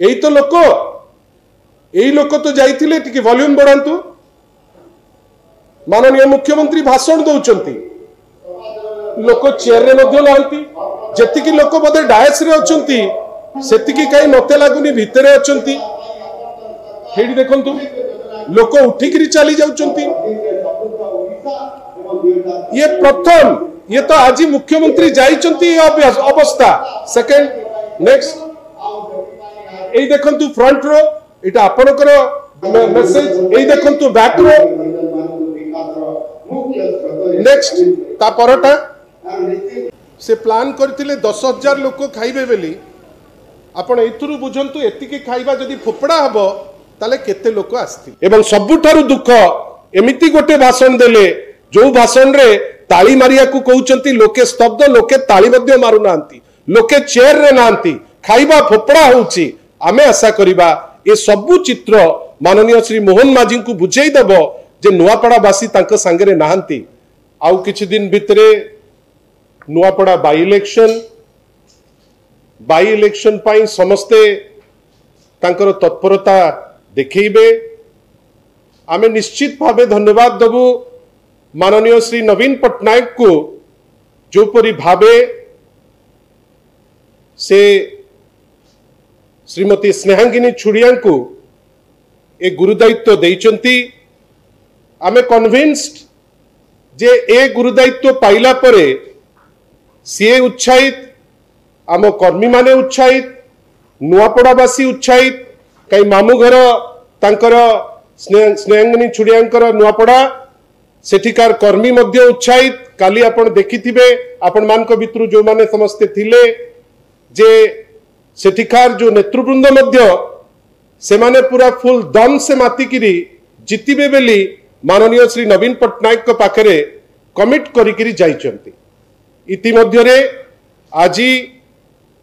यही तो लोक, यही लोक तो जाइथिले टिके वॉल्यूम बढ़ांतु। माननीय मुख्यमंत्री भाषण दौरान लोक चेयर रे मध्य लांती, जतिकी लोक बोधे डायस रे अछंती सेतिकी काई मते लागुनी भितरे अछंती। हेडी देखंतु लोक उठिकरी चली जाउचंती। ये प्रथम, ये तो आज मुख्यमंत्री जाइचंती अवस्था। सेकंड नेक्स्ट एई देखंतु फ्रंट रो, एटा आपनकर मेसेज। एई देखंतु बैक रो। नेक्स्ट ता परटा से प्लान करथिले 10,000 लोक खाइबे बेली। आपण एथुरु बुझंतु एतिके खाइबा जदी फोपड़ा हबो ताले केते लोक आस्ति। एवं सबुठारु दुख एमिति गोटे भाषण देले जो भाषण रे ताली मारिया को कहउचंती लोके स्तब्ध, लोके ताली मध्य मारु नांती, लोके चेयर रे नांती, खाइबा फोपड़ा होउची। आमे आशा करिबा ए सबु चित्र माननीय श्री मोहन माझी को बुझेई दबो जे नुआपड़ा बासी तांको संगे रे नांती। आउ किछि दिन भितरे नुआपड़ा बाई इलेक्शन पाई समस्ते तांकर तत्परता देखैबे। आमे निश्चित भावे धन्यवाद देबु माननीय श्री नवीन पट्टनायक को, जो परी भावे से श्रीमती स्नेहांगिनी छुड़िया को ए गुरुदायित्व देइचंती। आमे कन्विन्स्ड जे ए गुरुदायित्व पाइला परे सीए उत्साहित, आम कर्मी माने उत्साहित, नुआपड़ावासी उत्साहित। कई मामू घर तांकर स्नेहांगिनी छुड़ियांकर नुआपड़ा, सेठिकार कर्मी मध्य उत्साहित। काली आपण देखिथिबे, आपण मानक भितरु जो माने समस्ते थिले जे सेठिकार जो नेतृवृंद मध्य से माने पूरा फुल दम से मातिकिरी जितिबे बेली माननीय श्री नवीन पट्टनायक को पाखरे कमिट करिकिरी जाइचंती। इतिमध्यरे आजी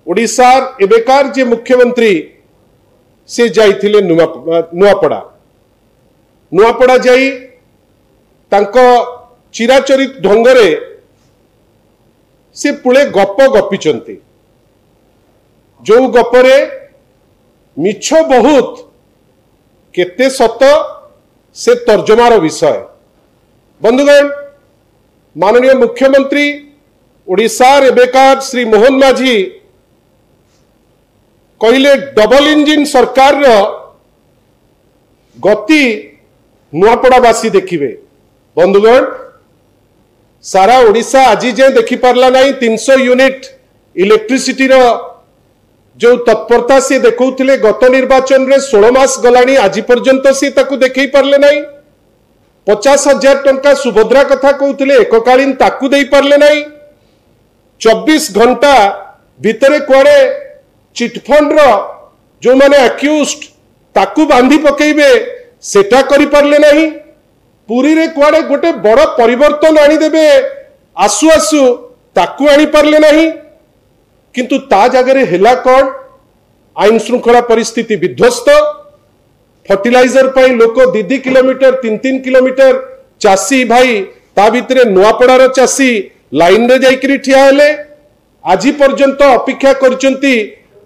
ओडिशार एबेकार जे मुख्यमंत्री से जाइथिले नुआपड़ा। नुआपड़ा जाई तांको चिराचरित ढंगरे से पुळे गप गपिचंती, जो गपरे मिछ बहुत केते सत से तर्जमार विषय। बंधुगण, माननीय मुख्यमंत्री ओडिशार एबेकार श्री मोहन माझी कहले डबल इंजिन सरकार रो गति नुआपड़ावासी देखिबे। बंधुगण, सारा ओडिशा आज जे देखि पारला नहीं 300 यूनिट इलेक्ट्रिसिटी रो जो तत्परता से देखौथिले गत निर्वाचन रे 16 मास गलानी आज पर्यंत से ताकू देखै पारले नहीं। 50,000 टंका सुभद्रा कथा कहउथिले एककालीन ताकू देई पारले नहीं। 24 घंटा भितरे कुआडे चिटफंड रो जो माने अक्यूज्ड ताकू बांधी पकेइबे सेटा करि पारले नहीं। पुरी रे कुआडे गोटे बड़ परिवर्तन आनी देबे आसु आसु ताकू आनी पारले नहीं। किंतु ता जगह हेला कौन, आईन श्रृंखला परिस्थिति विध्वस्त। फर्टिलाइजर पाई लोक 2 किलोमीटर 3 किलोमीटर चाषी भाई ता भितरे नुआपड़ार चाषी लाइन रे जाइकरी ठिया हेले। आज पर्यंत अपेक्षा करचंती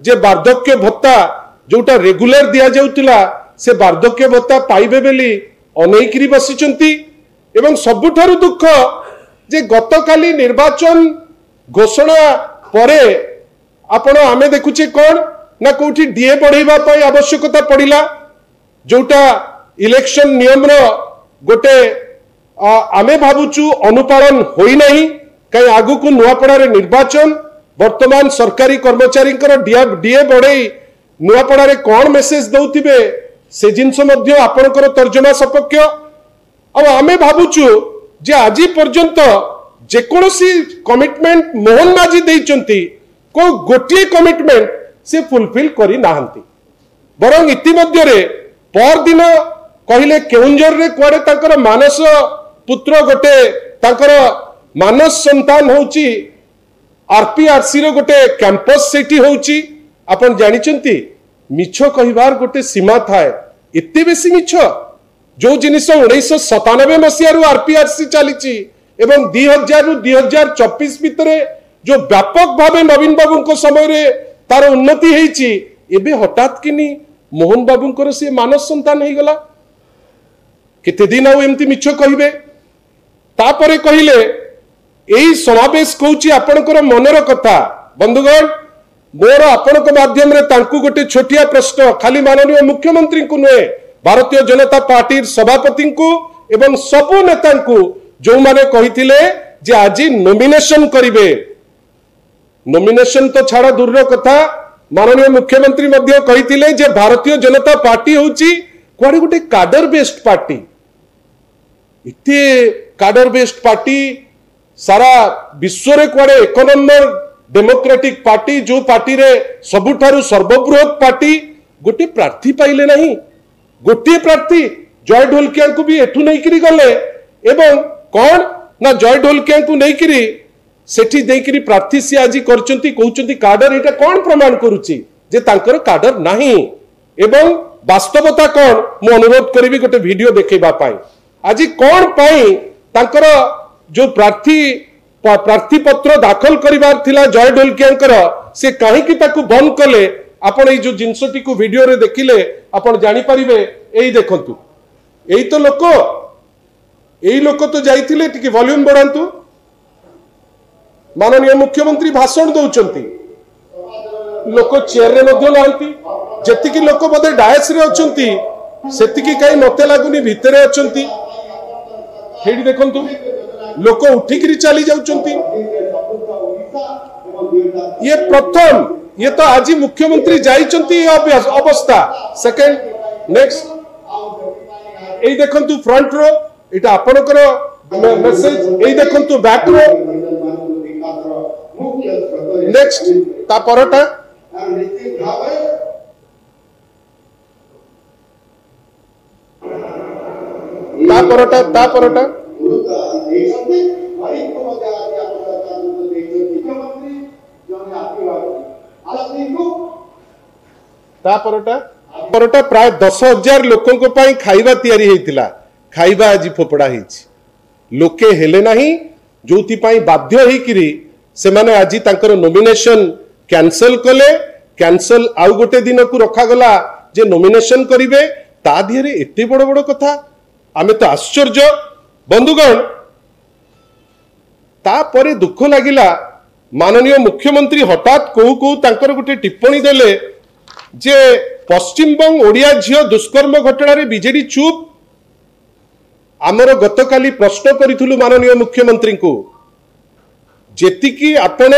जे वार्धक्य भत्ता जोटा रेगुलर दिया जाउतिला से वार्धक्य भत्ता पाइबे बेली अनेकरी बसिचंती। एवं सबुठारु दुख जे गतकाली निर्वाचन घोषणा परे आपण आमे देखुचे कौन ना कोठी डीए बढ़ाइबा पई आवश्यकता पड़िला, जोटा इलेक्शन नियम रो गोटे आमे भाबुचु अनुपालन होई नहीं। कई आगु को नुआपड़ा रे निर्वाचन, वर्तमान सरकारी कर्मचारी डीए बढ़ाई नुआपड़ा रे कौन मेसेज दउथिबे से जिनस मध्य आपनकर तर्जमा सपक्ष। अब आमे भाबुचु जे आज पर्यंत जेकोसी कमिटमेंट मोहन माझी देइचंती को गोटे कमिटमेंट से फुलफिल करी नाहंती। बरं इतिमध्य रे पर दिन कहले केउंझर रे कुआडे तांकर मानस पुत्र गोटे तांकर मानस संतान होउची आरपीआरसी रो गोटे कैंपस सेठी होउची। आपण जानिचंती मिछ कहिबार गोटे सीमा थाए, एते बेसी मिछ जो जिनिस 1997 मसिया रु आरपीआरसी चलीची एवं 2000 रु 2024 भितरे जो व्यापक भावे नवीन बाबू को समय रे तार उन्नति हेची एबे हठात किनी मोहन बाबूंकर से मानस संतान हो गला केते दिन आउ एमती मिछ कहिबे तापरे कहिले एई समावेश कहूची आपनकर मनर कथा बंधुगण मोर आपनक माध्यम रे तांकु गोटे छोटिया प्रश्न खाली माननीय मुख्यमंत्री को नुहे भारतीय जनता पार्टी सभापति को एवं सबु नेता को जो माने कहिथिले जे आज नॉमिनेशन करिवे नॉमिनेशन तो छाड़ दूर कथा माननीय मुख्यमंत्री मध्य कहिथिले जे भारतीय जनता पार्टी होची कोडे गोटे काडर बेस्ड पार्टी इते काडर बेस्ड पार्टी सारा विश्व रे कोडे एक नंबर डेमोक्रेटिक पार्टी जो पार्टी रे सबुठारु सर्वबृहत पार्टी गोटे प्रार्थी पाइले नहीं गोटे प्रार्थी जय ढोलकिया को भी एठू नहीं करी गले एवं कौन ना जय ढोलकिया को नहीं करी सेठी देकरी प्रार्थी से आज करचंती कहउचंती काडर एटा कौन प्रमाण करूची जे तांकर काडर नाही एवं वास्तवता कौन मु अनुरोध करिवि गोटे वीडियो देखैबा पाई आज कौन पाई तांकर जो प्रार्थी पत्र दाखल करिवार थिला जय ढोलकियांकर से काहे की ताकू बंद कले आपण ए जो जिंसटी को वीडियो रे देखिले आपण जानि परिबे एई देखंतु एई तो लोक तो जाइथिले टिके वॉल्यूम बढ़ांतु माननीय मुख्यमंत्री भाषण दउचंती लोक चेयर रे मध्य लांती जतिकी लोक बदे डायस रे अचंती सेतिकी काई मते लागुनी भितरे अचंती हेडी देखंतु लोक उठिकरी चली जाउचंती ये प्रथम ये तो आज मुख्यमंत्री जाइचंती अवस्था सेकंड नेक्स्ट एई देखंतु फ्रंट रो इटा आपनकर मेसेज एई देखंतु बैक रो नेक्स्ट ता परटा ता परटा परटा प्राय 10,000 लोकों खाइबा तैयारी होइतिला खाइबा आज फोपड़ा होइछि लोके हेले नाही जोति पाई बाध्य होइकिरी से माने आज तांकर नॉमिनेशन कैंसल कले कैंसल आउ गोटे दिन को रखा गला जे नॉमिनेशन करिवे ता दिहरे एते बड़ बड़ कथा आमे तो आश्चर्य बंधुगण ता परे दुख लागिला माननीय मुख्यमंत्री हठात कहू कहू तांकर गोटे टिप्पणी देले जे पश्चिमबंग ओडिया झियो दुष्कर्म घटना रे बीजेडी चुप आमर गतकाली प्रश्न करिथुलु माननीय मुख्यमंत्री को जेतिकी आपण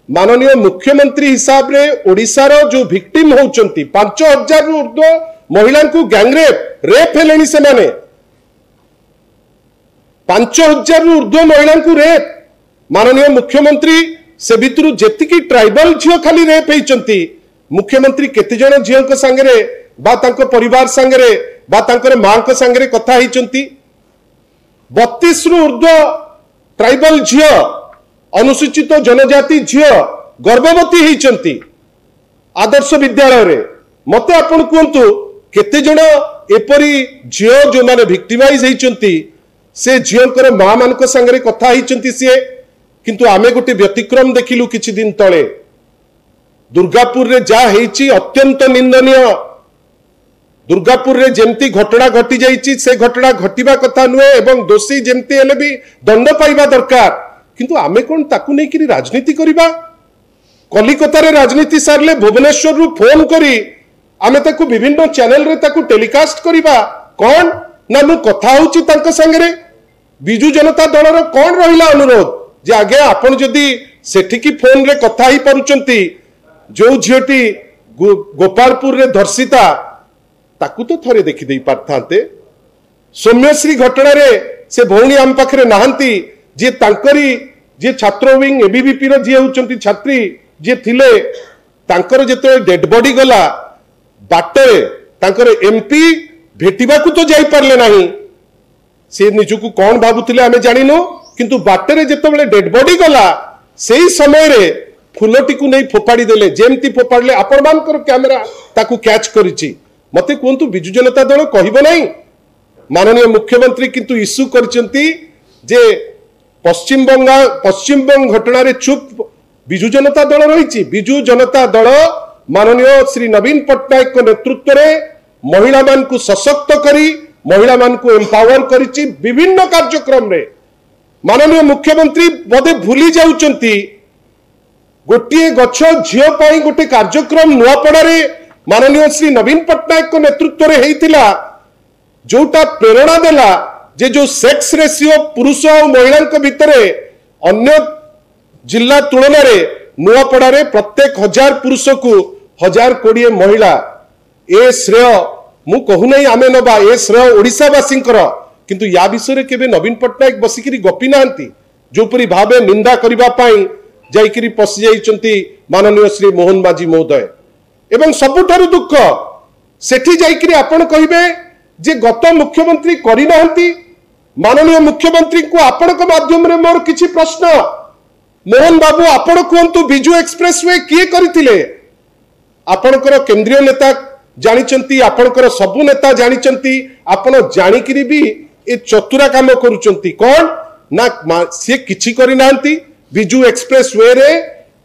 माननीय मुख्यमंत्री हिसाब रे ओडिसा रो जो विक्टिम होउचंती 5,000 रु ऊर्ध्व महिला को गैंगरेप रेप हेलेनी से माने 5,000 रु ऊर्ध्व महिला को रेप माननीय मुख्यमंत्री से भितरु जेतिकी ट्राइबल झियो खाली रेप हेइचंती मुख्यमंत्री केते जण झियो को संगरे बा तांको परिवार संगरे बा तांकर मां को संगरे कथा हेइचंती 32 रु ऊर्ध्व ट्राइबल झियो अनुसूचित जनजाति झियो गर्भवती हेइचंती आदर्श विद्यालय रे मते आपण कहंतु केते जण एपरी झियो जो माने विक्टिमाइज हेइचंती से झियोंकर मां मान को संगरे कथा हेइचंती से किंतु आमे गोटे व्यतिक्रम देखिलु किछि दिन तळे दुर्गापुर रे जा हेइची अत्यंत निंदनीय दुर्गापुर रे जेमती घटना घटी जाइची से घटना घटिबा कथा नुहे एवं दोषी जेमती हेले भी दंड पाइबा दरकार किंतु आमे कोन ताकू नै कि राजनीति करिबा कलिकता रे राजनीति सारले भुवनेश्वर रु फोन करी आमे ताकू विभिन्न चैनल रे ताकू टेलीकास्ट करिबा कोन ना मु कथा होची तांक संगरे बिजू जनता दल रो कोन रहिला अनुरोध जे आगे आपण जदी सेठी की फोन रे कथा ही परुचंती जो झियोटी गोपालपुर रे धर्षिता ताकू तो थरे देखि देई पारथांते सौम्यश्री घटना रे से भौणी आम पाखरे नाहंती जे तांकरी जे छात्र विंग एबीवीपी रो जे होचंती छात्री जे थिले तांकर जेते डेड बॉडी गला बाटरे तांकर एमपी भेटिबा को तो जाई पारले नाही से निजुकु कोन भाबुथिले आमे जानिनो किंतु बाटरे जेतेबेले डेड बॉडी गला सेही समय रे फुलटी को नहीं फोपाड़ी देले जेमती फोपाड़ले आपण मानकर कैमरा ताकू कैच करिछि मते कोंतु बिजु जनता दल कहिबो नाही माननीय मुख्यमंत्री किंतु इश्यू करचंती जे पश्चिम बंग घटना रे चुप बिजु जनता दल रहिछि बिजु जनता दल माननीय श्री नवीन पट्टनायक नेतृत्व में महिला मान को सशक्त करी महिला मान को एम्पावर करिछि विभिन्न कार्यक्रम रे। माननीय मुख्यमंत्री बोधे भूली जाउचंती गोटे गछ झील पाई गोटे कार्यक्रम नुआपड़ा रे माननीय श्री नवीन पट्टनायक नेतृत्व रे हेइतिला जोटा प्रेरणा देला जे जो सेक्स रेशियो पुरुष और महिला भितरे अन्य जिला तुलन में नुआपड़ा रे प्रत्येक 1000 पुरुष को 1020 महिला ए श्रेय मु कहू नहीं आमे नबा ए श्रेय ओडिशावासी किंतु या विषय केबे नवीन पट्टनायक बसिकरी गपी नांती जोपरी भावे निंदा करिबा पाई जाइकरी पसि जाइचंती माननीय श्री मोहन माझी महोदय। एवं सबुठारु दुख सेठी जाइकरी आपण कहिबे जे गत मुख्यमंत्री करि नांती माननीय मुख्यमंत्री को आपण को माध्यम रे मोर किछि प्रश्न मोहन बाबू आपण कहतु बिजू एक्सप्रेसवे किए करथिले आपणकर केंद्रीय नेता जानिचंती आपणकर सबु नेता जानिचंती आपण जानिकरी भी ए चतुरा काम करूचंती कौन ना से किछि करि नांती बिजू एक्सप्रेसवे रे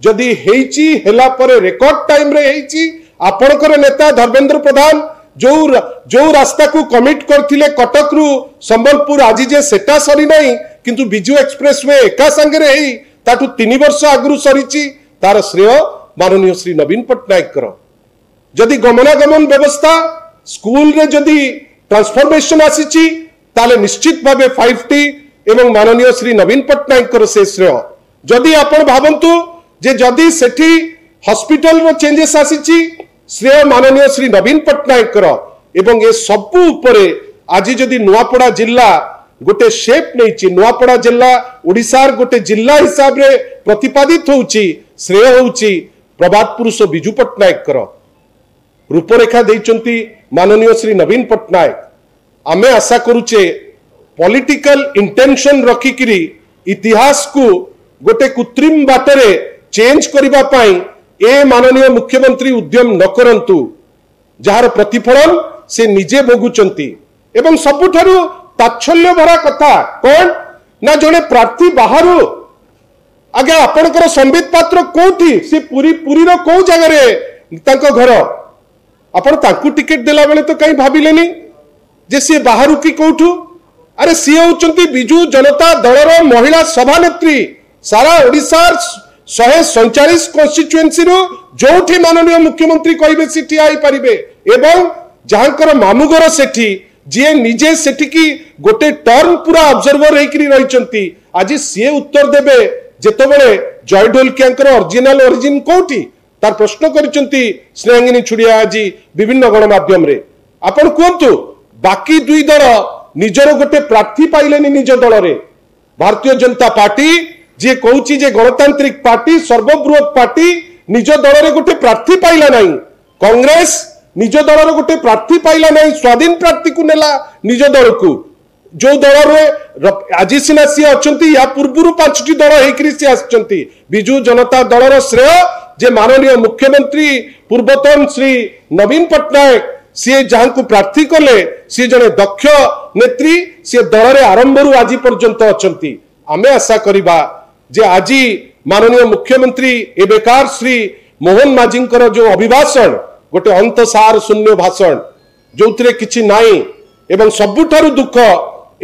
जदी हेइची हेला परे रेकॉर्ड टाइम रे हेइची आपणकर नेता धर्मेंद्र प्रधान जो रास्ता को कमिट करथिले कटक रु संबलपुर आज जे सेटा सरी नहीं किंतु बिजू एक्सप्रेसवे एका संगे रे हेई ताठू 3 वर्ष आगु सरीची तार श्रेय माननीय श्री नवीन पट्टनायक कर। जदि गमनागमन व्यवस्था स्कूल रे जदि ट्रांसफॉर्मेशन आसीची ताले निश्चित भावे 5T एवं माननीय श्री नवीन पट्टनायक कर से श्रेय। जदि आपण भावंतु जे जदि सेठी हॉस्पिटल रो चेंजेस आसीची श्रेय माननीय श्री नवीन पट्टनायक कर। एवं ए सबु उपरे आज जदि नुआपड़ा जिला गोटे शेप नहीं नुआपड़ा जिला ओडिशार गोटे जिला हिसाब रे प्रतिपादित होउची श्रेय होउची प्रभात पुरुष बिजू पट्टनायक कर। रूपरेखा देइचंती माननीय श्री नवीन पट्टनायक। आमे आशा करूचे पॉलिटिकल इंटेंशन रखिकरी इतिहास को गोटे कृत्रिम बाटरे चेंज करिबा पाई ए माननीय मुख्यमंत्री उद्यम न करंतु जार प्रतिफलन से निजे भोगुचंती। एवं सबुठारु ताच्छल्य भरा कथा कौन ना जड़े प्रार्थी बाहर आगे आपणकर संबित पात्र कोठी से पूरी रो को जगह रे तांको घर आपण तांकु टिकट देला बेले तो कहीं भाबिलेनी जे सी बाहर की कोठू अरे सी होचंती बिजू जनता दलर महिला सभानेत्री सारा ओडिसा 147 कॉन्स्टिट्युएंसी रो जोठी माननीय मुख्यमंत्री कहिबे सिटी आई परिबे एवं जहांकर मामुगर सेठी जी निजे सेठी की गोटे टर्म पूरा ऑब्जर्वर हेकरी रहिचंती आज सी उत्तर देबे जेतबेले जय ढोलकियांकर ओरिजिनल ओरिजिन कोठी तार प्रश्न करिचंती स्नेहांगिनी छुड़िया आज विभिन्न गणमाध्यम रे। आपण कहतु बाकी दुई दल निजर गोटे प्रार्थी पाइलेनी निज दल रे भारतीय जनता पार्टी जे कहूची जे गणतांत्रिक पार्टी सर्वबृहत पार्टी निज दल रे गोटे प्रार्थी पाइला नहीं कांग्रेस निज दल गोटे प्रार्थी पाइला नहीं स्वाधीन प्रार्थी को नेला निज दल को जो दल रे आज सिना सी अछंती या पूर्वरु 5टी दल हेकरी सी आछंती बिजू जनता दलर श्रेय जे माननीय मुख्यमंत्री पूर्वतन श्री नवीन पट्टनायक सी जहां को प्रार्थी कले सी जने दक्ष नेत्री सी दल रे आरंभरु आज पर्यंत अछंती। आमे आशा करिबा जे आज माननीय मुख्यमंत्री एबेकार श्री मोहन माझींकर जो अभिभाषण गोटे अंतसार शून्य भाषण जो किछि नाई एवं सबुठारु दुख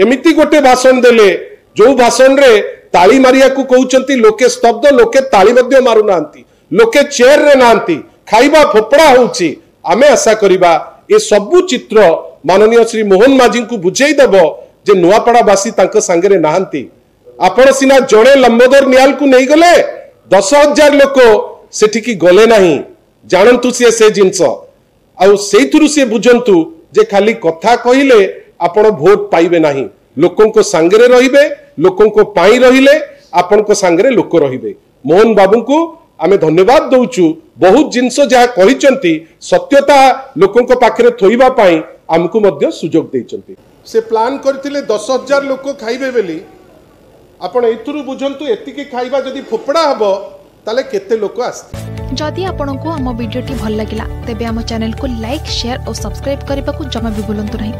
एमिति गोटे भाषण देले जो भाषण रे ताली मारिया को कहउचंती लोके स्तब्ध लोके ताली मध्ये मारु नांती लोके चेयर रे नांती खाइबा फोपड़ा होउची। आमे आशा करिबा ए सबु चित्र माननीय श्री मोहन माझी को बुझेई देबो जे नुआपड़ा वासी तांको संगे नांती आपण सिना जड़े लंबोदर नियाल को नहीं गले 10,000 लोक सेठी की गले नहीं जानतु से जिनस आउ सेइथुरु से बुझंतु जे खाली कथा कहिले आपण भोट पाइबे नहीं लोकों को संगे रहिबे लोकों को पाई रहिले आपण को संगे लोक रहिबे। मोहन बाबू को आमे धन्यवाद दउचु बहुत जिनस जहा कहिचंती सत्यता लोकों को पाखरे थोइबा पाई हमकु मध्य सुजोग देइचंती। से प्लान करथिले 10,000 लोक खाइबे बेली आपण एथुरु बुझंतु एतिकी खाइबा जदी फोपड़ा हबो ताले केते लोक आस्ते। जदि आपंक आम भिडी भल लगा तेब आम चैनल को लाइक शेयर और सब्सक्राइब करने को जमा भी भूलु नहीं।